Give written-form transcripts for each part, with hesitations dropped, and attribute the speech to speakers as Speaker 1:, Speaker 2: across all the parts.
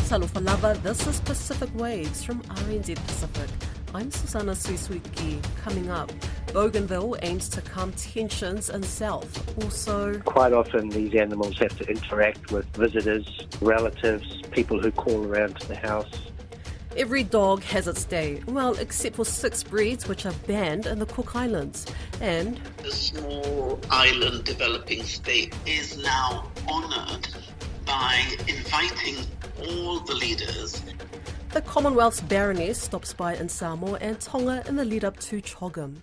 Speaker 1: Talofa lava, this is Pacific Waves from RNZ Pacific. I'm Susanna Suisuiki. Coming up, Bougainville aims to calm tensions in South. Also,
Speaker 2: quite often these animals have to interact with visitors, relatives, people who call around to the house.
Speaker 1: Every dog has its day, well, except for 6 breeds which are banned in the Cook Islands. And
Speaker 3: the small island developing state is now honoured by inviting all the leaders.
Speaker 1: The Commonwealth's Baroness stops by in Samoa and Tonga in the lead-up to Chogam.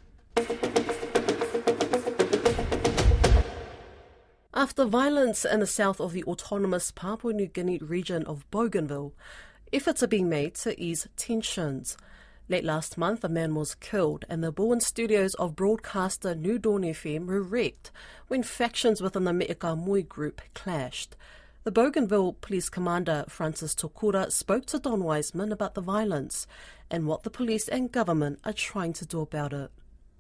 Speaker 1: After violence in the south of the autonomous Papua New Guinea region of Bougainville, efforts are being made to ease tensions. Late last month, a man was killed and the Bowen studios of broadcaster New Dawn FM were wrecked when factions within the Me'ika Mui group clashed. The Bougainville Police Commander Francis Tokura spoke to Don Wiseman about the violence and what the police and government are trying to do about it.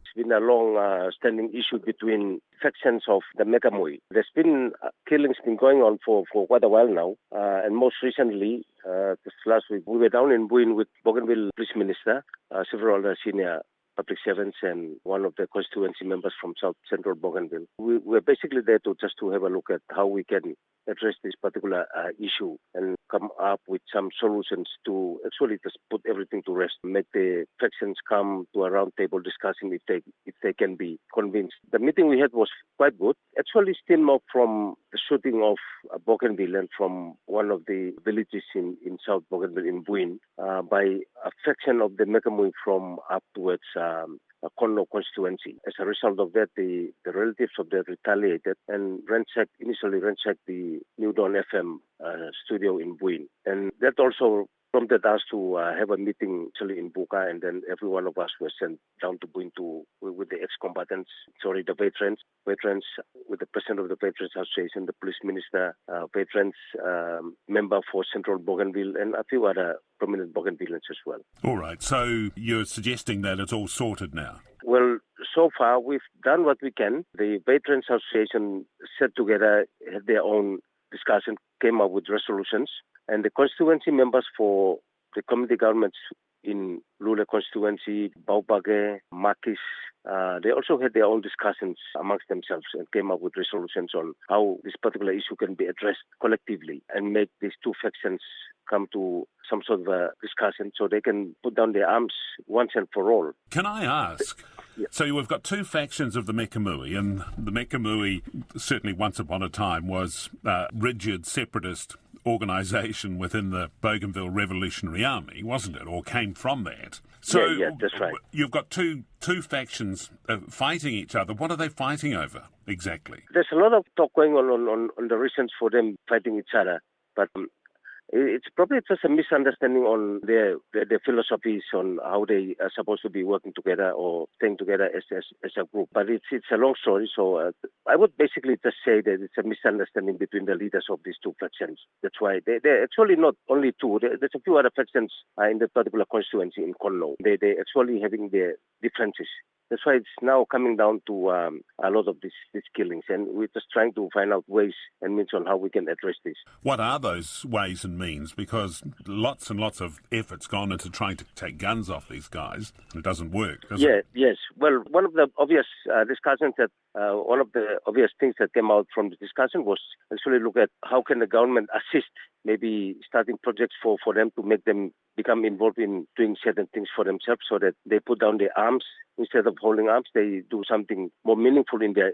Speaker 4: It's been a long-standing issue between factions of the Mekamui. There's been killings been going on for quite a while now, and most recently, this last week, we were down in Buin with Bougainville Police Minister, several other senior public servants, and one of the constituency members from South Central Bougainville. We're basically there to have a look at how we can address this particular issue and come up with some solutions to actually just put everything to rest, make the factions come to a round table discussing if they can be convinced. The meeting we had was quite good. Actually stemmed off from the shooting of Bougainville and from one of the villages in South Bougainville in Buin by a faction of the Mekamui from up towards Konno constituency. As a result of that, the relatives of that retaliated and initially ransacked the New Dawn FM studio in Buin. And that also prompted us to have a meeting actually in Buka, and then every one of us was sent down to Buin with the the veterans, with the president of the Veterans Association, the police minister, veterans member for Central Bougainville, and a few other prominent Bougainvilleans as well.
Speaker 5: All right, so you're suggesting that it's all sorted now?
Speaker 4: Well, so far we've done what we can. The Veterans Association sat together, had their own discussion, came up with resolutions, and the constituency members for the community governments in Lule constituency, Baubage, Makis, they also had their own discussions amongst themselves and came up with resolutions on how this particular issue can be addressed collectively and make these two factions come to some sort of a discussion so they can put down their arms once and for all.
Speaker 5: Can I ask?
Speaker 4: Yeah.
Speaker 5: So we've got two factions of the Mekamui, and the Mekamui certainly once upon a time was a rigid separatist organisation within the Bougainville Revolutionary Army, wasn't it, or came from that? So
Speaker 4: yeah, that's right.
Speaker 5: You've got two factions fighting each other. What are they fighting over exactly?
Speaker 4: There's a lot of talk going on the reasons for them fighting each other, but it's probably just a misunderstanding on their philosophies on how they are supposed to be working together or staying together as a group. But it's a long story, so I would basically just say that it's a misunderstanding between the leaders of these two factions. That's why they're actually not only two. There's a few other factions in the particular constituency in Konno. They're actually having their differences. That's why it's now coming down to a lot of these killings, and we're just trying to find out ways and means on how we can address this.
Speaker 5: What are those ways and means? Because lots and lots of effort's gone into trying to take guns off these guys. It doesn't work, does it?
Speaker 4: Yes. Well, one of the obvious discussions one of the obvious things that came out from the discussion was actually look at how can the government assist, maybe starting projects for them to make them become involved in doing certain things for themselves so that they put down their arms. Instead of holding arms, they do something more meaningful in their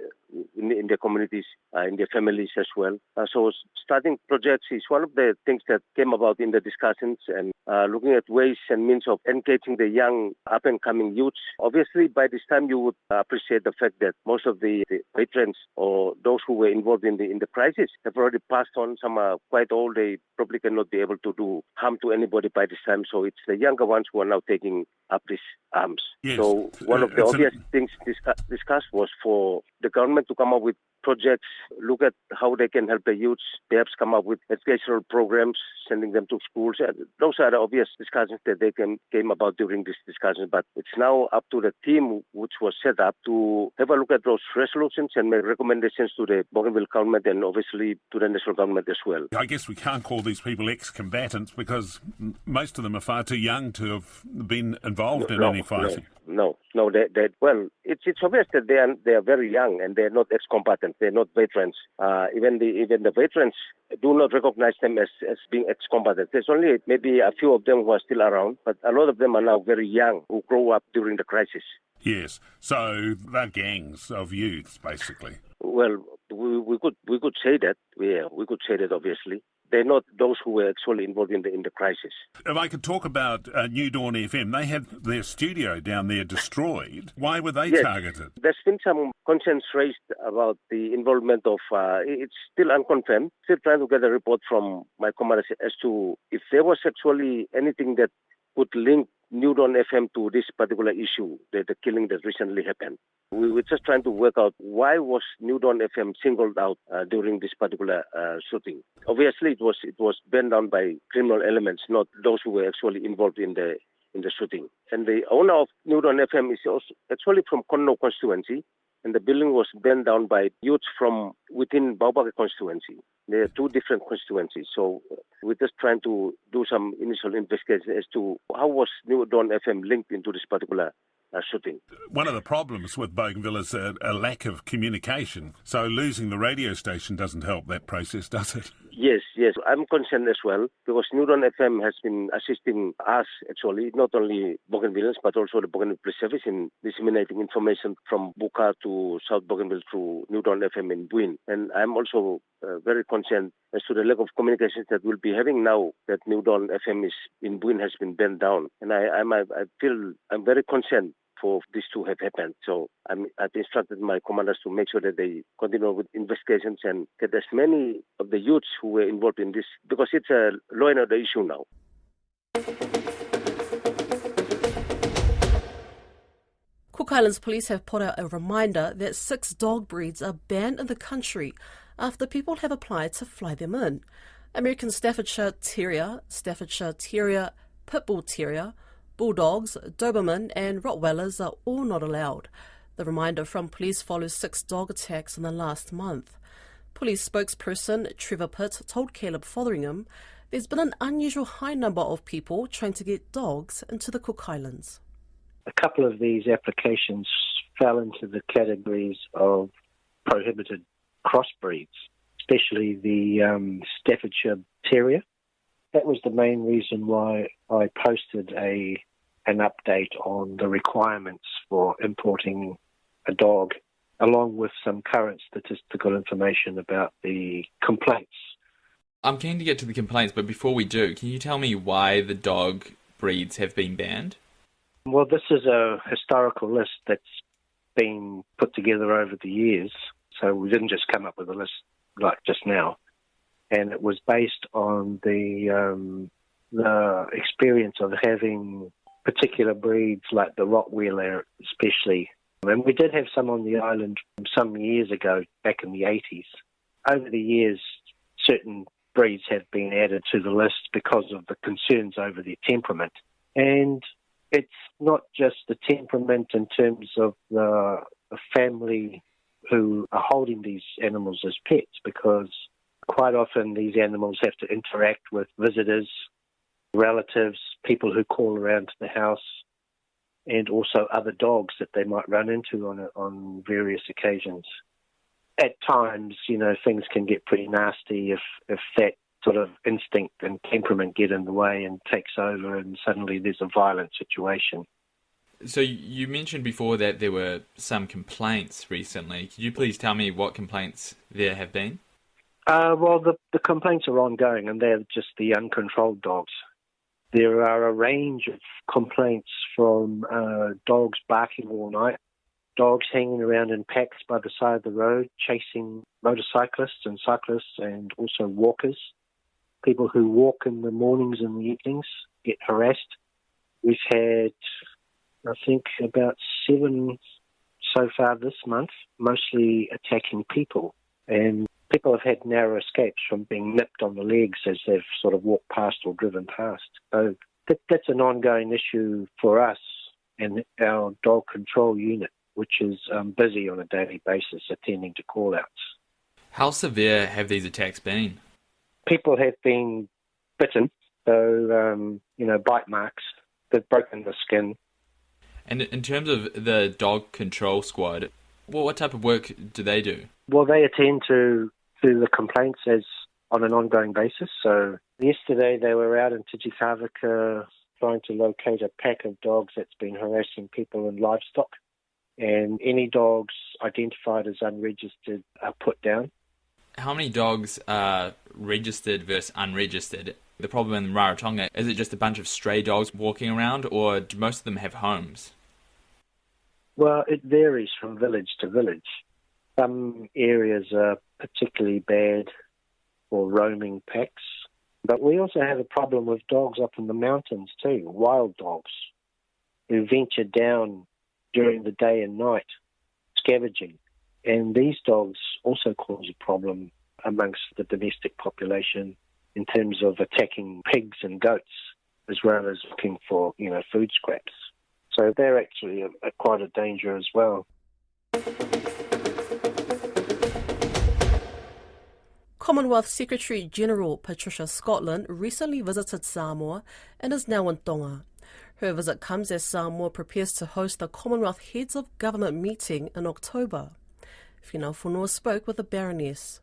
Speaker 4: communities, in their families as well. So starting projects is one of the things that came about in the discussions, and looking at ways and means of engaging the young up-and-coming youths. Obviously, by this time, you would appreciate the fact that most of the veterans or those who were involved in the crisis have already passed on. Some are quite old. They probably cannot be able to do harm to anybody by this time. So it's the younger ones who are now taking up these arms.
Speaker 5: Yes.
Speaker 4: So one of the obvious things discussed was for the government to come up with projects, look at how they can help the youths, perhaps come up with educational programs, sending them to schools. Those are the obvious discussions that they came about during this discussion. But it's now up to the team which was set up to have a look at those resolutions and make recommendations to the Bougainville government and obviously to the national government as well.
Speaker 5: I guess we can't call these people ex-combatants because most of them are far too young to have been involved in any fighting.
Speaker 4: No. Well, it's obvious that they are very young and they're not ex-combatants. They're not veterans. Even the veterans do not recognize them as being ex-combatants. There's only maybe a few of them who are still around, but a lot of them are now very young who grow up during the crisis.
Speaker 5: Yes, so they're gangs of youths, basically.
Speaker 4: Well, we could say that. Yeah, we could say that. Obviously, they're not those who were actually involved in the crisis.
Speaker 5: If I could talk about New Dawn FM, they had their studio down there destroyed. Why were they targeted?
Speaker 4: There's been some concerns raised about the involvement of. It's still unconfirmed. Still trying to get a report from my commanders as to if there was actually anything that could link New Dawn FM to this particular issue, the killing that recently happened. We were just trying to work out why was New Dawn FM singled out during this particular shooting. Obviously, it was burned down by criminal elements, not those who were actually involved in the shooting. And the owner of New Dawn FM is also actually from Conno constituency, and the building was burned down by youths from within Baubaka constituency. There are two different constituencies, so we're just trying to do some initial investigation as to how was New Dawn FM linked into this particular shooting.
Speaker 5: One of the problems with Bougainville is a lack of communication, so losing the radio station doesn't help that process, does it?
Speaker 4: Yes, I'm concerned as well because New Dawn FM has been assisting us actually, not only Bougainvilleans but also the Bougainville Police Service in disseminating information from Buka to South Bougainville through New Dawn FM in Buin. And I'm also very concerned as to the lack of communications that we'll be having now that New Dawn FM is in Buin has been burned down. And I feel I'm very concerned for this to have happened. So I've instructed my commanders to make sure that they continue with investigations and get as many of the youths who were involved in this, because it's a law and order issue now.
Speaker 1: Cook Islands Police have put out a reminder that 6 dog breeds are banned in the country after people have applied to fly them in. American Staffordshire Terrier, Pitbull Terrier, Bulldogs, Doberman and Rottweilers are all not allowed. The reminder from police follows 6 dog attacks in the last month. Police spokesperson Trevor Pitt told Caleb Fotheringham there's been an unusual high number of people trying to get dogs into the Cook Islands.
Speaker 6: A couple of these applications fell into the categories of prohibited crossbreeds, especially the Staffordshire Terrier. That was the main reason why I posted an update on the requirements for importing a dog, along with some current statistical information about the complaints.
Speaker 7: I'm keen to get to the complaints, but before we do, can you tell me why the dog breeds have been banned?
Speaker 6: Well, this is a historical list that's been put together over the years, so we didn't just come up with a list like just now. And it was based on the experience of having particular breeds like the Rottweiler especially. And we did have some on the island some years ago, back in the 80s. Over the years, certain breeds have been added to the list because of the concerns over their temperament. And it's not just the temperament in terms of the family who are holding these animals as pets, because quite often these animals have to interact with visitors, relatives, people who call around to the house, and also other dogs that they might run into on various occasions. At times, things can get pretty nasty if that sort of instinct and temperament get in the way and takes over, and suddenly there's a violent situation.
Speaker 7: So you mentioned before that there were some complaints recently. Could you please tell me what complaints there have been?
Speaker 6: Well, the complaints are ongoing, and they're just the uncontrolled dogs. There are a range of complaints from dogs barking all night, dogs hanging around in packs by the side of the road, chasing motorcyclists and cyclists, and also walkers. People who walk in the mornings and the evenings get harassed. We've had, I think, about 7 so far this month, mostly attacking people. And people have had narrow escapes from being nipped on the legs as they've sort of walked past or driven past. So that's an ongoing issue for us and our dog control unit, which is busy on a daily basis attending to call-outs.
Speaker 7: How severe have these attacks been?
Speaker 6: People have been bitten, so, bite marks. They've broken the skin.
Speaker 7: And in terms of the dog control squad, what type of work do they do?
Speaker 6: Well, they attend to the complaints as on an ongoing basis. So yesterday they were out in Tijikavika trying to locate a pack of dogs that's been harassing people and livestock. And any dogs identified as unregistered are put down.
Speaker 7: How many dogs are registered versus unregistered? The problem in Rarotonga, is it just a bunch of stray dogs walking around, or do most of them have homes?
Speaker 6: Well, it varies from village to village. Some areas are particularly bad for roaming packs. But we also have a problem with dogs up in the mountains too, wild dogs, who venture down during the day and night, scavenging. And these dogs also cause a problem amongst the domestic population in terms of attacking pigs and goats, as well as looking for, food scraps. So they're actually quite a danger as well.
Speaker 1: Commonwealth Secretary-General Patricia Scotland recently visited Samoa and is now in Tonga. Her visit comes as Samoa prepares to host the Commonwealth Heads of Government meeting in October. Whina Whanua spoke with the Baroness.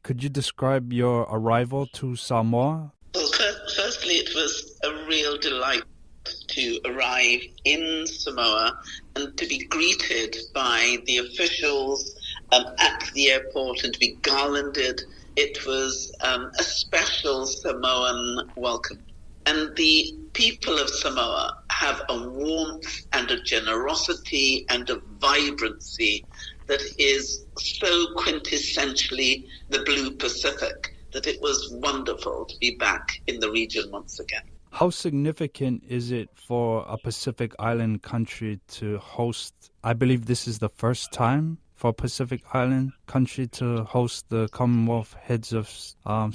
Speaker 8: Could you describe your arrival to Samoa?
Speaker 3: Well, firstly, it was a real delight to arrive in Samoa and to be greeted by the officials at the airport and to be garlanded. It was a special Samoan welcome. And the people of Samoa have a warmth and a generosity and a vibrancy that is so quintessentially the Blue Pacific that it was wonderful to be back in the region once again.
Speaker 8: How significant is it for a Pacific Island country to host, I believe this is the first time for a Pacific Island country to host the Commonwealth Heads of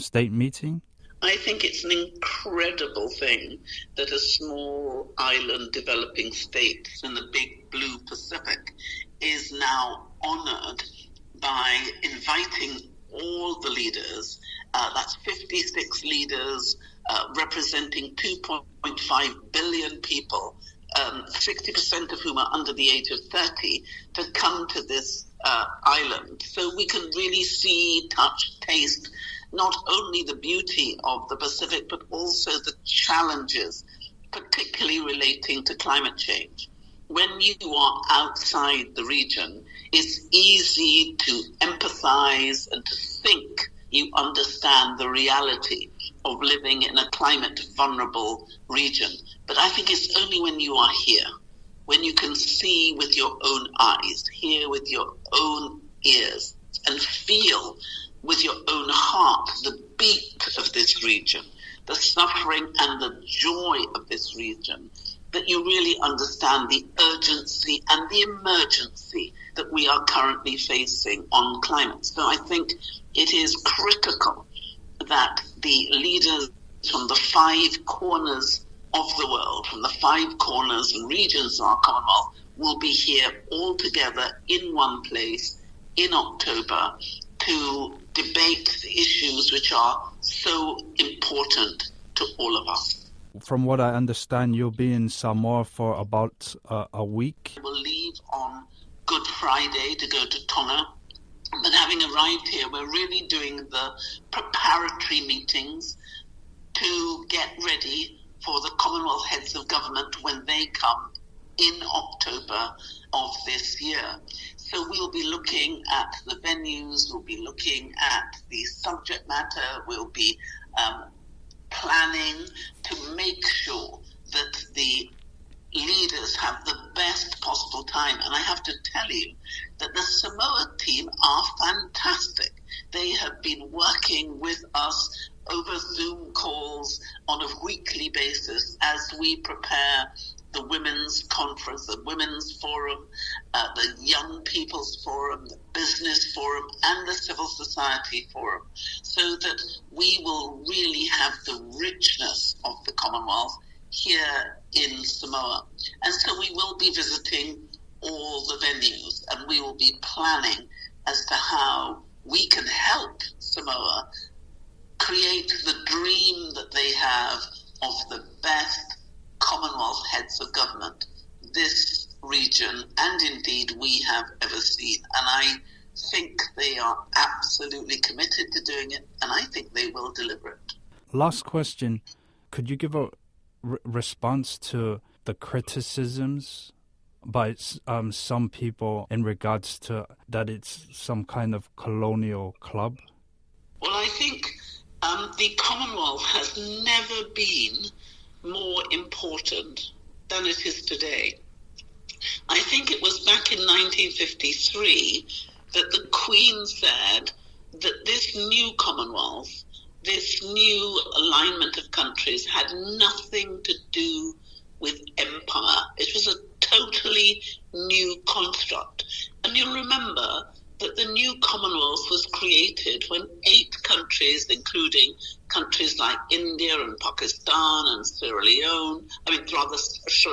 Speaker 8: State meeting?
Speaker 3: I think it's an incredible thing that a small island developing state in the big Blue Pacific is now honoured by inviting all the leaders, that's 56 leaders representing 2.5 billion people, 60% of whom are under the age of 30, to come to this island. So we can really see, touch, taste not only the beauty of the Pacific, but also the challenges, particularly relating to climate change. When you are outside the region, it's easy to empathize and to think you understand the reality of living in a climate-vulnerable region. But I think it's only when you are here, when you can see with your own eyes, hear with your own ears, and feel with your own heart the beat of this region, the suffering and the joy of this region, that you really understand the urgency and the emergency that we are currently facing on climate. So I think it is critical that the leaders from the 5 corners of the world, from the 5 corners and regions of our Commonwealth, will be here all together in one place in October to debate the issues which are so important to all of us.
Speaker 8: From what I understand, you'll be in Samoa for about a week.
Speaker 3: We'll leave on Good Friday to go to Tonga. But having arrived here, we're really doing the preparatory meetings to get ready for the Commonwealth Heads of Government when they come in October of this year. So we'll be looking at the venues, we'll be looking at the subject matter, we'll be planning to make sure that the leaders have the best possible time. And I have to tell you that the Samoa team are fantastic. They have been working with us over Zoom calls on a weekly basis as we prepare the Women's Conference, the Women's Forum, the Young People's Forum, the Business Forum, and the Civil Society Forum, so that we will really have the richness of the Commonwealth here in Samoa. And so we will be visiting all the venues, and we will be planning as to how we can help Samoa create the dream that they have of the best Commonwealth heads of government this region and indeed we have ever seen. And I think they are absolutely committed to doing it, and I think they will deliver it.
Speaker 8: Last question. Could you give a response to the criticisms by some people in regards to that it's some kind of colonial club?
Speaker 3: Well, I think the Commonwealth has never been more important than it is today. I think it was back in 1953 that the Queen said that this new Commonwealth, this new alignment of countries, had nothing to do with empire. It was a totally new construct. And you'll remember that the new Commonwealth was created when 8 countries, including countries like India and Pakistan and Sri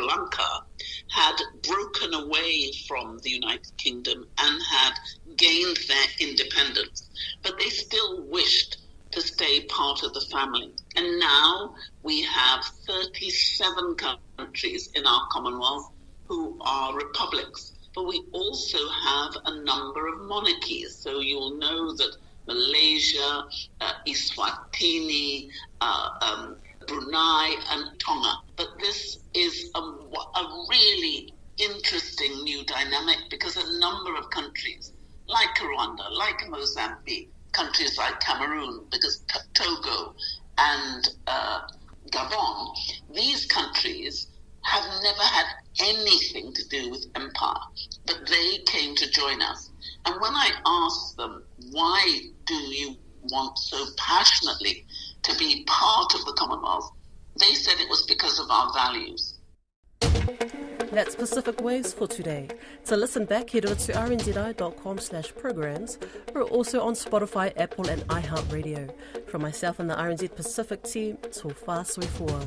Speaker 3: Lanka, had broken away from the United Kingdom and had gained their independence. But they still wished to stay part of the family. And now we have 37 countries in our Commonwealth who are republics. But we also have a number of monarchies. So you'll know that Malaysia, Eswatini, Brunei and Tonga. But this is a really interesting new dynamic because a number of countries like Rwanda, like Mozambique, countries like Cameroon, because Togo and Gabon, these countries have never had anything to do with empire, but they came to join us. And when I asked them, why do you want so passionately to be part of the Commonwealth, they said it was because of our values.
Speaker 1: That's Pacific Waves for today. To listen back, head over to rnzi.com/programs. We're also on Spotify, Apple and iHeartRadio. From myself and the RNZ Pacific team, tō whā sui fua.